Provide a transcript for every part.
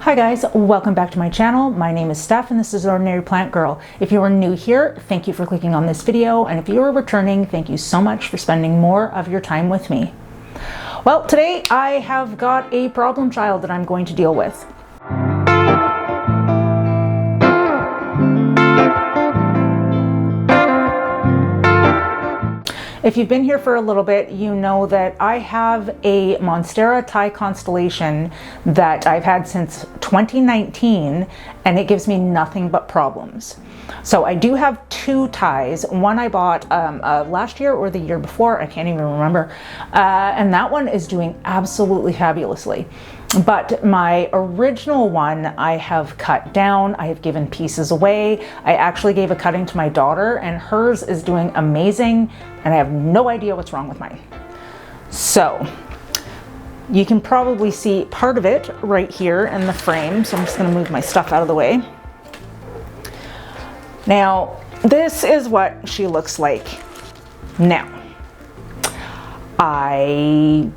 Hi guys, welcome back to my channel. My name is Steph and this is Ordinary Plant Girl. If you are new here, thank you for clicking on this video, and if you are returning, thank you so much for spending more of your time with me. Well, today I have got a problem child that I'm going to deal with. If you've been here for a little bit, you know that I have a Monstera Thai Constellation that I've had since 2019, and it gives me nothing but problems. So I do have two Thais. One I bought last year or the year before, I can't even remember. And that one is doing absolutely fabulously. But my original one I have cut down, I have given pieces away. I actually gave a cutting to my daughter and hers is doing amazing, and I have no idea what's wrong with mine. So you can probably see part of it right here in the frame. So I'm just gonna move my stuff out of the way. Now, this is what she looks like now. I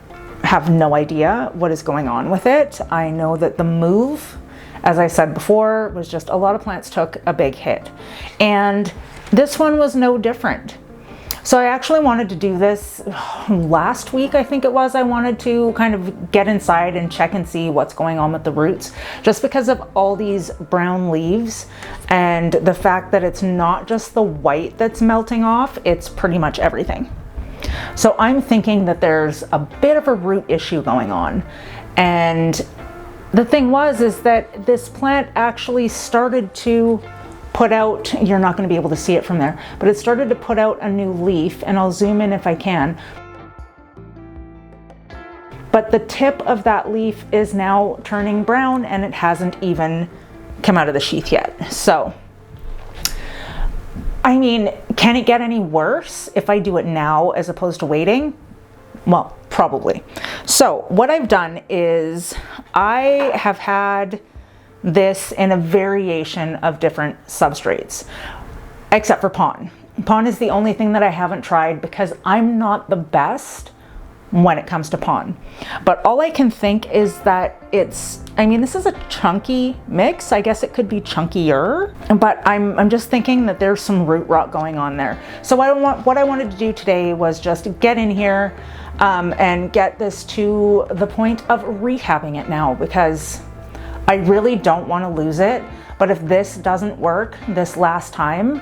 have no idea what is going on with it. I know that the move, as I said before, was just a lot of plants took a big hit. And this one was no different. So I actually wanted to do this last week, I think it was. I wanted to kind of get inside and check and see what's going on with the roots, just because of all these brown leaves and the fact that it's not just the white that's melting off, it's pretty much everything. So I'm thinking that there's a bit of a root issue going on. And the thing is that this plant actually started to put out, you're not going to be able to see it from there, but it started to put out a new leaf, and I'll zoom in if I can. But the tip of that leaf is now turning brown and it hasn't even come out of the sheath yet. So, I mean, can it get any worse if I do it now as opposed to waiting? Well, probably. So what I've done is I have had this in a variation of different substrates, except for pon. Pon is the only thing that I haven't tried because I'm not the best when it comes to pon. But all I can think is that it's, I mean, this is a chunky mix. I guess it could be chunkier, but I'm just thinking that there's some root rot going on there. So what I wanted to do today was just get in here and get this to the point of rehabbing it now, because I really don't want to lose it. But if this doesn't work this last time,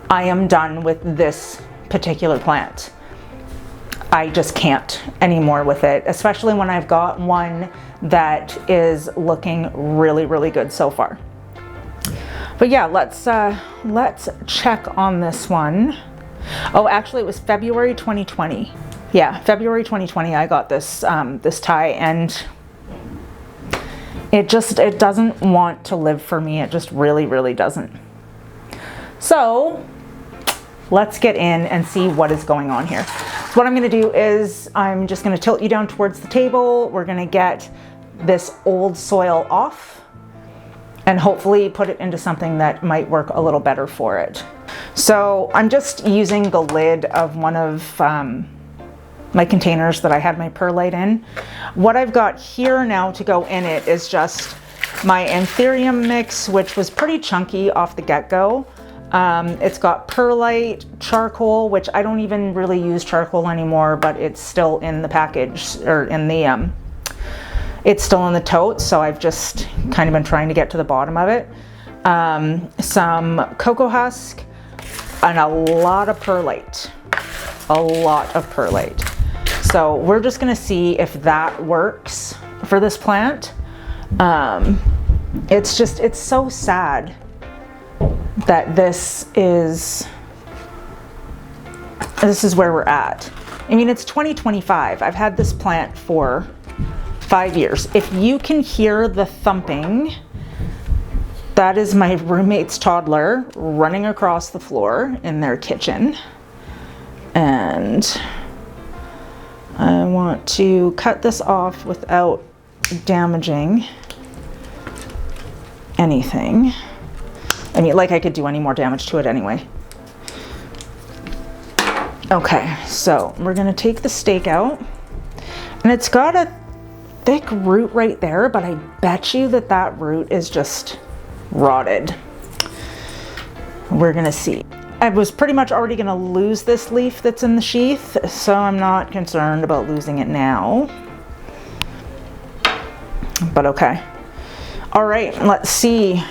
I am done with this particular plant. I just can't anymore with it, especially when I've got one that is looking really, really good so far. But yeah, let's check on this one. Oh, actually it was February 2020. Yeah, February 2020 I got this this Thai, and it doesn't want to live for me. It just really, really doesn't. So let's get in and see what is going on here. So what I'm going to do is I'm just going to tilt you down towards the table. We're going to get this old soil off and hopefully put it into something that might work a little better for it. So I'm just using the lid of one of my containers that I had my perlite in. What I've got here now to go in it is just my anthurium mix, which was pretty chunky off the get-go. It's got perlite, charcoal, which I don't even really use charcoal anymore, but it's still in the package, or in the, it's still in the tote, so I've just kind of been trying to get to the bottom of it. Some cocoa husk, and a lot of perlite. A lot of perlite. So we're just gonna see if that works for this plant. It's so sad that this is where we're at. I mean, it's 2025. I've had this plant for 5 years. If you can hear the thumping, that is my roommate's toddler running across the floor in their kitchen. And I want to cut this off without damaging anything. I mean, like I could do any more damage to it anyway. Okay, so we're gonna take the stake out, and it's got a thick root right there, but I bet you that that root is just rotted. We're gonna see. I was pretty much already gonna lose this leaf that's in the sheath, so I'm not concerned about losing it now. But okay. All right, let's see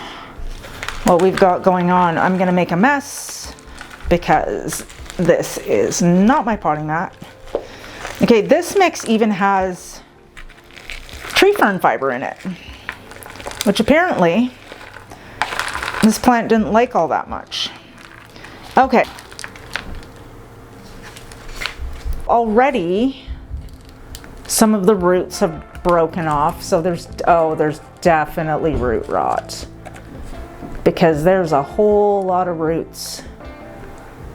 what we've got going on. I'm gonna make a mess because this is not my potting mat. Okay, this mix even has tree fern fiber in it, which apparently this plant didn't like all that much. Okay. Already some of the roots have broken off, so there's definitely root rot, because there's a whole lot of roots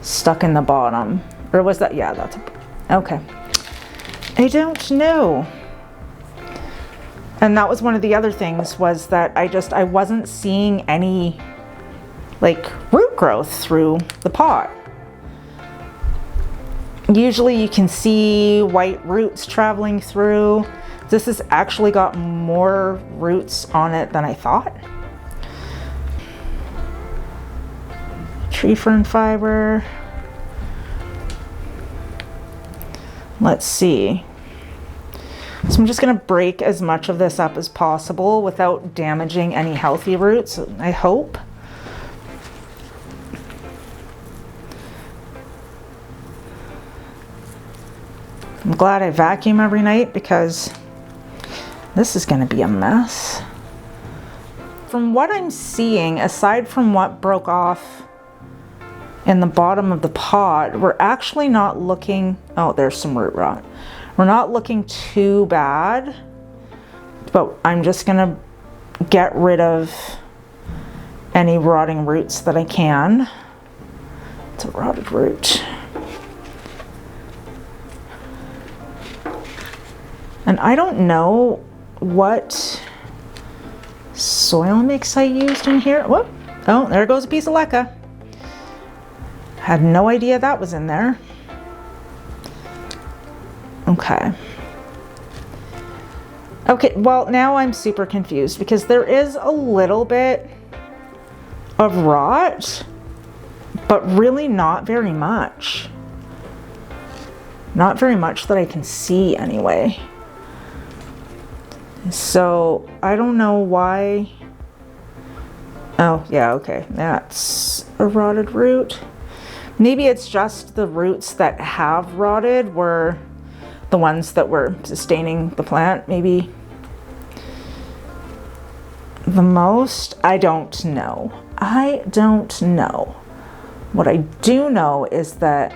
stuck in the bottom. Or was that, yeah, that's okay. I don't know. And that was one of the other things, was that I wasn't seeing any like root growth through the pot. Usually you can see white roots traveling through. This has actually got more roots on it than I thought. Tree fern fiber. Let's see. So I'm just gonna break as much of this up as possible without damaging any healthy roots, I hope. I'm glad I vacuum every night, because this is gonna be a mess. From what I'm seeing, aside from what broke off in the bottom of the pot, we're actually not looking, oh, there's some root rot. We're not looking too bad, but I'm just gonna get rid of any rotting roots that I can. It's a rotted root. And I don't know what soil mix I used in here. Whoop. Oh, there goes a piece of leca. Had no idea that was in there. Okay. Okay, well, now I'm super confused, because there is a little bit of rot, but really not very much. Not very much that I can see anyway. So I don't know why. Oh yeah, okay, that's a rotted root. Maybe it's just the roots that have rotted were the ones that were sustaining the plant, maybe the most. I don't know. I don't know. What I do know is that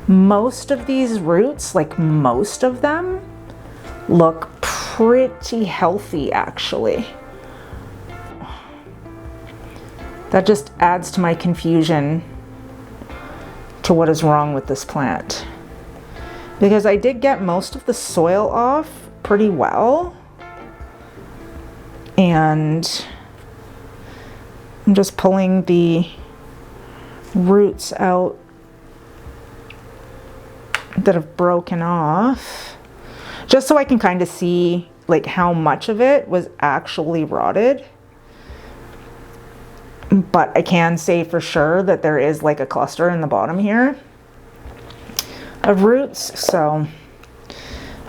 most of these roots, like most of them, look pretty healthy actually. That just adds to my confusion to what is wrong with this plant, because I did get most of the soil off pretty well, and I'm just pulling the roots out that have broken off, just so I can kind of see like how much of it was actually rotted. But I can say for sure that there is like a cluster in the bottom here of roots, so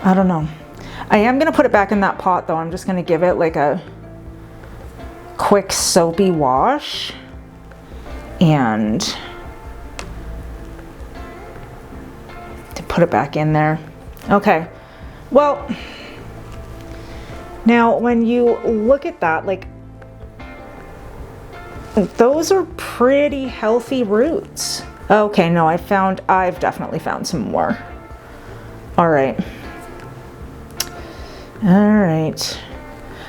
I don't know. I am gonna put it back in that pot though. I'm just gonna give it like a quick soapy wash and to put it back in there. Okay, well, now when you look at that, like, those are pretty healthy roots. Okay, no, I've definitely found some more. All right. All right.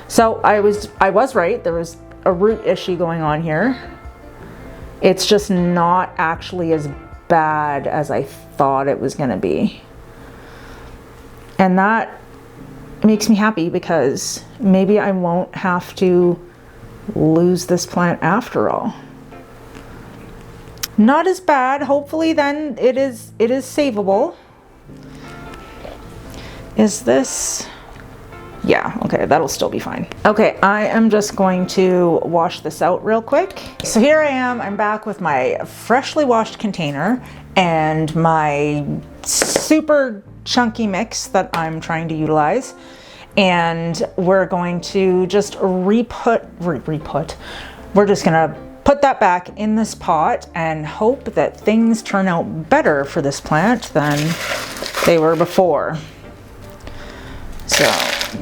So I was right. There was a root issue going on here. It's just not actually as bad as I thought it was gonna be. And that makes me happy, because maybe I won't have to lose this plant after all. Not as bad. Hopefully then it is savable. Is this Yeah, okay, that'll still be fine. Okay, I am just going to wash this out real quick. So here I am, I'm back with my freshly washed container and my super chunky mix that I'm trying to utilize. And we're going to just we're just gonna put that back in this pot and hope that things turn out better for this plant than they were before. So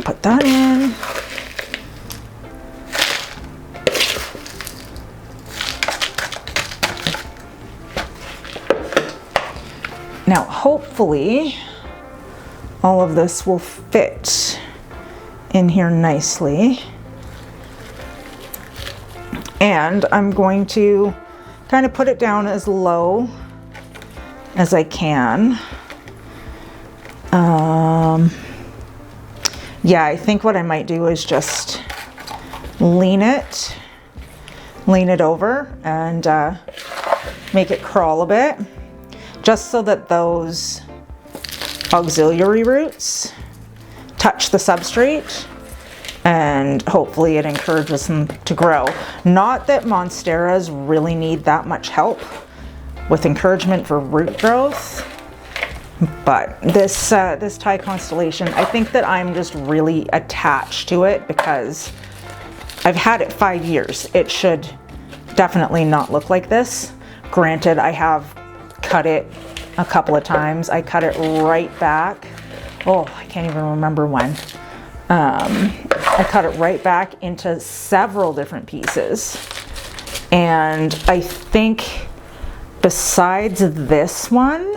put that in. Now hopefully all of this will fit in here nicely. And I'm going to kind of put it down as low as I can. Yeah, I think what I might do is just lean it over and make it crawl a bit, just so that those auxiliary roots touch the substrate and hopefully it encourages them to grow. Not that Monsteras really need that much help with encouragement for root growth, but this Thai Constellation, I think that I'm just really attached to it because I've had it 5 years. It should definitely not look like this. Granted, I have cut it a couple of times. I cut it right back. Oh, I can't even remember when. I cut it right back into several different pieces. And I think besides this one,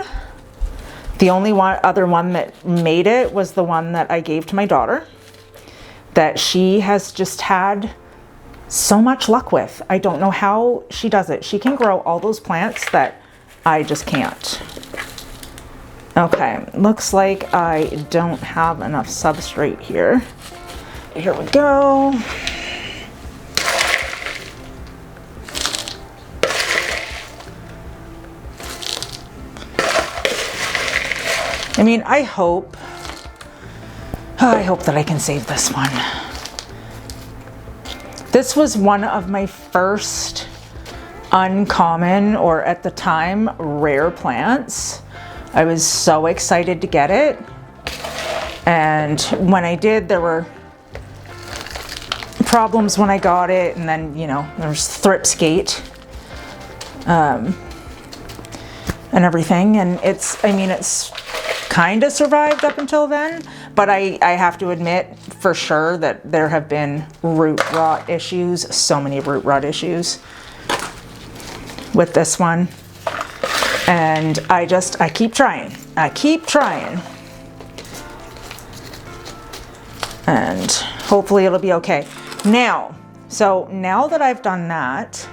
the only other one that made it was the one that I gave to my daughter, that she has just had so much luck with. I don't know how she does it. She can grow all those plants that I just can't. Okay, looks like I don't have enough substrate here. Here we go. I mean, I hope that I can save this one. This was one of my first uncommon, or at the time, rare plants. I was so excited to get it. And when I did, there were problems when I got it, and then, you know, there's Thripsgate and everything. And it's kind of survived up until then, but I have to admit for sure that there have been root rot issues, so many root rot issues with this one. And I keep trying. And hopefully it'll be okay. Now that I've done that,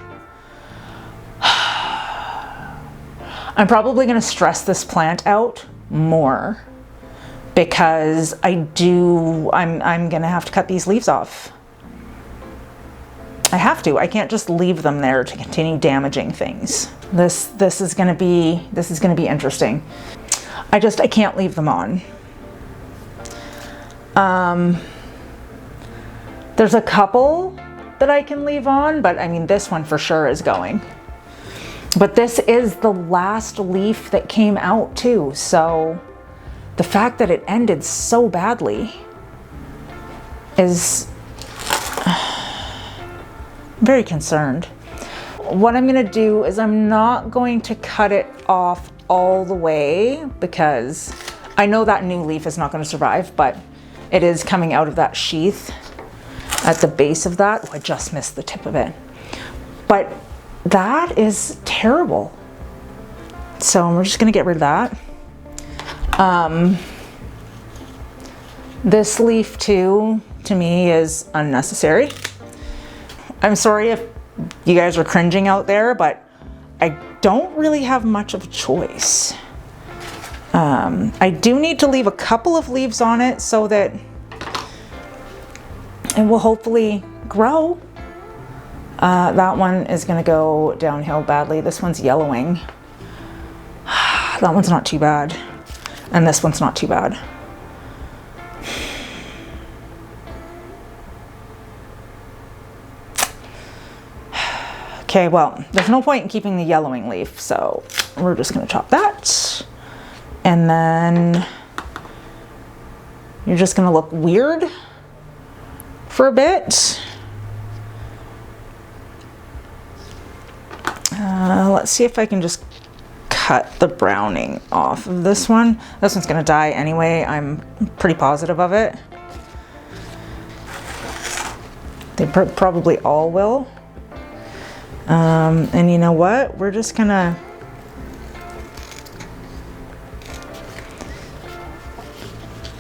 I'm probably gonna stress this plant out more because I'm gonna have to cut these leaves off. I have to. I can't just leave them there to continue damaging things. This is gonna be interesting. I can't leave them on. There's a couple that I can leave on, but I mean, this one for sure is going. But this is the last leaf that came out too, so the fact that it ended so badly is very concerned. What I'm gonna do is I'm not going to cut it off all the way because I know that new leaf is not gonna survive, but it is coming out of that sheath at the base of that. Oh, I just missed the tip of it. But that is terrible. So we're just gonna get rid of that. This leaf too, to me, is unnecessary. I'm sorry if you guys are cringing out there, but I don't really have much of a choice. I do need to leave a couple of leaves on it so that it will hopefully grow. That one is gonna go downhill badly. This one's yellowing. That one's not too bad. And this one's not too bad. Okay, well, there's no point in keeping the yellowing leaf, so we're just gonna chop that. And then you're just gonna look weird for a bit. Let's see if I can just cut the browning off of this one. This one's gonna die anyway. I'm pretty positive of it. They probably all will. And you know what? We're just gonna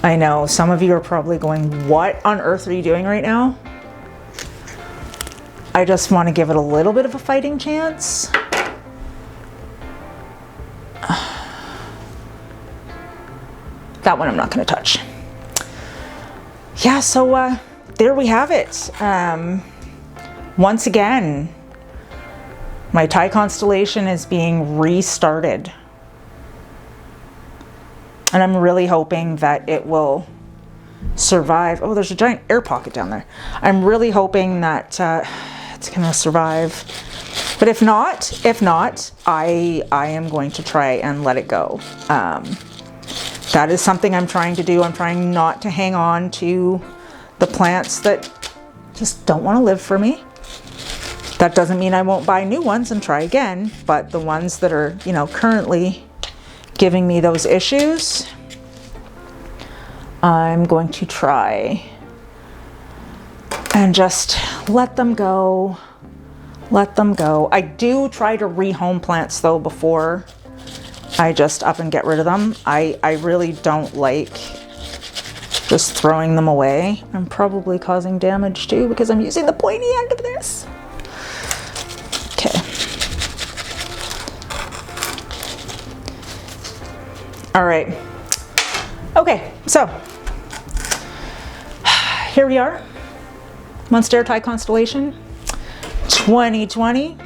I know some of you are probably going, what on earth are you doing right now? I just want to give it a little bit of a fighting chance. That one I'm not going to touch. Yeah, so there we have it. Once again, my Thai constellation is being restarted. And I'm really hoping that it will survive. Oh, there's a giant air pocket down there. I'm really hoping that it's gonna survive. But if not, I am going to try and let it go. That is something I'm trying to do. I'm trying not to hang on to the plants that just don't want to live for me. That doesn't mean I won't buy new ones and try again, but the ones that are, you know, currently giving me those issues, I'm going to try and just let them go. Let them go. I do try to rehome plants though before I just up and get rid of them. I really don't like just throwing them away. I'm probably causing damage too because I'm using the pointy end of this. Okay. All right. Okay, so here we are. Monstera Thai Constellation 2020.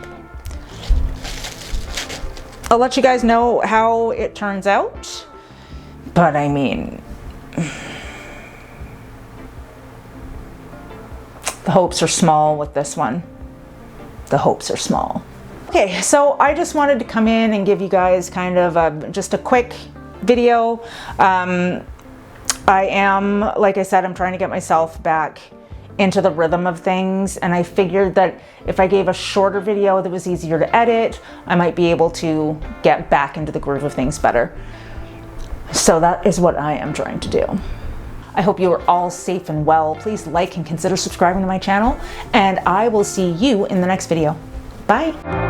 I'll let you guys know how it turns out, but I mean, the hopes are small with this one. The hopes are small. Okay, so I just wanted to come in and give you guys kind of just a quick video. I am, like I said, I'm trying to get myself back into the rhythm of things, and I figured that if I gave a shorter video that was easier to edit, I might be able to get back into the groove of things better. So that is what I am trying to do. I hope you are all safe and well. Please like and consider subscribing to my channel, and I will see you in the next video. Bye.